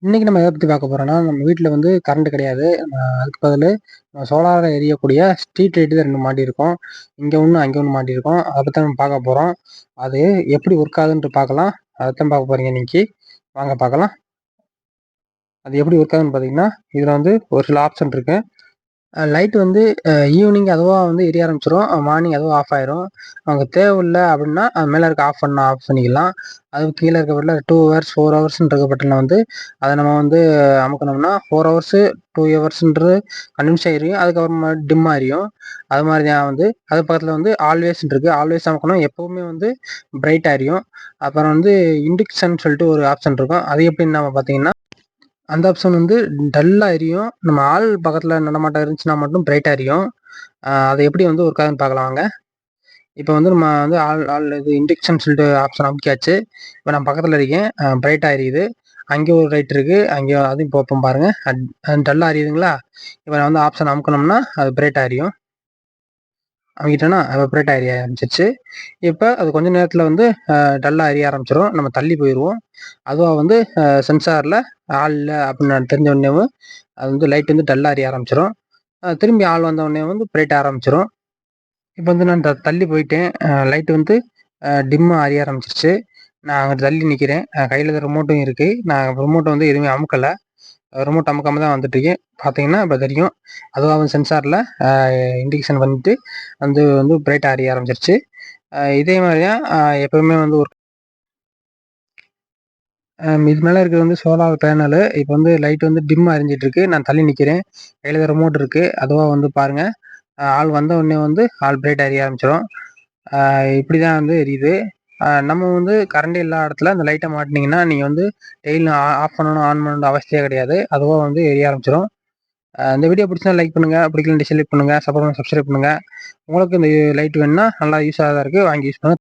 இன்னைக்கு நம்ம எத பத்தி பார்க்க போறோம்னா, நம்ம வீட்ல வந்து கரண்ட் கிடையாது. அதுக்கு பதிலு சோலார்ல எரியக்கூடிய ஸ்ட்ரீட் லைட் தான் 2 மாட்டியிருக்கோம். இங்க ஒண்ணு, அங்க ஒண்ணு மாட்டியிருக்கோம். அத பத்தி நம்ம பார்க்க போறோம். அது எப்படி ஒர்க் ஆகுதுன்ட்டு பார்க்கலாம். அதத்தான் பார்க்க போறீங்க இன்னைக்கு. வாங்க பார்க்கலாம். அது எப்படி ஒர்க் ஆகுதுன்னு பார்த்தீங்கன்னா, இதுல வந்து ஒரு சில ஆப்ஷன் இருக்கு. லைட் வந்து ஈவினிங் அதுவா வந்து எரிய ஆரம்பிச்சுரும். மார்னிங் அதுவா ஆஃப் ஆயிரும். நமக்கு தேவையில்ல அப்படின்னா, அது மேல இருக்க ஆஃப் பண்ணிக்கலாம். அதுக்கு கீழ இருக்க பட்டன்ல 2 ஹவர்ஸ், 4 ஹவர்ஸ்ன்னு இருக்க பட்டன்ல வந்து அத நம்ம வந்து அமுக்குனோம்னா 4 ஹவர்ஸு, 2 ஹவர்ஸ்ன்றது கன்டினியூஸா எரியும். அதுக்கப்புறமா டிம்மா எரியும். அது மாரி தான் வந்து அது பக்கத்துல வந்து ஆல்வேஸ்ன்னு இருக்கு. ஆல்வேஸ் அமுக்குனா எப்பவுமே வந்து பிரைட்டா எரியும். அப்புறம் வந்து இண்டிகேஷன் சொல்லிட்டு ஒரு ஆப்ஷன் இருக்கும். அது எப்படின்னு நம்ம பார்த்தீங்கன்னா, அந்த ஆப்ஷன் வந்து டல்லா எரியும். நம்ம ஆள் பக்கத்துல நடமாட்டம் இருந்துச்சுன்னா மட்டும் பிரைட்டா எரியும். அது எப்படி வந்து ஒர்க் ஆகுதுன்னு பார்க்கலாம் வாங்க. இப்போ வந்து நம்ம வந்து ஆல் ஆல் இது இண்டக்ஷன் சொல்லிட்டு ஆப்ஷன் அமுக்கியாச்சு. இப்போ நான் பக்கத்துல இருக்கேன். பிரைட்டா எரியுது. அங்கே ஒரு லைட் இருக்கு. அங்கே அதையும் பார்ப்போம் பாருங்க. டல்லா எரியுதுங்களா? இப்போ நான் வந்து ஆப்ஷன் அமுக்குனோம்னா அது பிரைட்டா எரியும். அமுக்கிட்டேன்னா அது பிரைட்டா எரிய ஆரம்பிச்சிருச்சு. இப்போ அது கொஞ்ச நேரத்துல வந்து டல்லா எரிய ஆரம்பிச்சிரும். நம்ம தள்ளி போயிருவோம். அதுவா வந்து சென்சார்ல ஆள் இல்ல அப்படின்னு தெரிஞ்ச உடனேவும் அது வந்து லைட் வந்து டல்லா எரிய ஆரம்பிச்சிரும். திரும்பி ஆள் வந்த உடனே வந்து பிரைட் ஆரம்பிச்சிரும். இப்போ வந்து நான் தள்ளி போயிட்டேன். லைட் வந்து டிம்மா எரிய ஆரம்பிச்சிருச்சு. நான் அங்கிட்டு தள்ளி நிக்கிறேன். கையில ரிமோட்டும் இருக்கு. நான் ரிமோட்ட வந்து எதுவுமே அமுக்கல. ரிமோட் அமுக்காம தான் வந்துட்டுருக்கேன். பார்த்தீங்கன்னா, இப்ப தெரியும். அதுவா வந்து சென்சார்ல அ இண்டிகேஷன் பண்ணிட்டு வந்து பிரைட்டா எரிய ஆரம்பிச்சிருச்சு. இதே மாரி தான் எப்பவுமே வந்து ஒரு இது மேல இருக்கிறது வந்து சோலார் பேனலு. இப்ப வந்து லைட் வந்து டிம்மா எரிஞ்சிட்டு இருக்கு. நான் தள்ளி நிக்கிறேன். கையில ரிமோட் இருக்கு. அதுவா வந்து பாருங்க. ஆள் வந்த உடனே வந்து ஆள் பிரைட்டா எரிய ஆரம்பிச்சிரும். அ இப்படிதான் வந்து எரியுது. நம்ம வந்து கரண்ட் இல்லாத இடத்துல அந்த லைட்ட மாட்டுனீங்கன்னா, நீங்க வந்து டெய்லியும் ஆஃப் பண்ணணும், ஆன் பண்ணணும்னு அவசியம் கிடையாது. அதுவா வந்து எரிய ஆரம்பிச்சிரும். இந்த வீடியோ பிடிச்சிருந்தா லைக் பண்ணுங்க. பிடிக்கலனா டிஸ்லைக் பண்ணுங்க. சப்போர்ட் பண்ண சப்ஸ்கிரைப் பண்ணுங்க. உங்களுக்கு இந்த லைட் வேணும்னா நல்லா யூஸா தான் இருக்கு. வாங்கி யூஸ் பண்ணுங்க.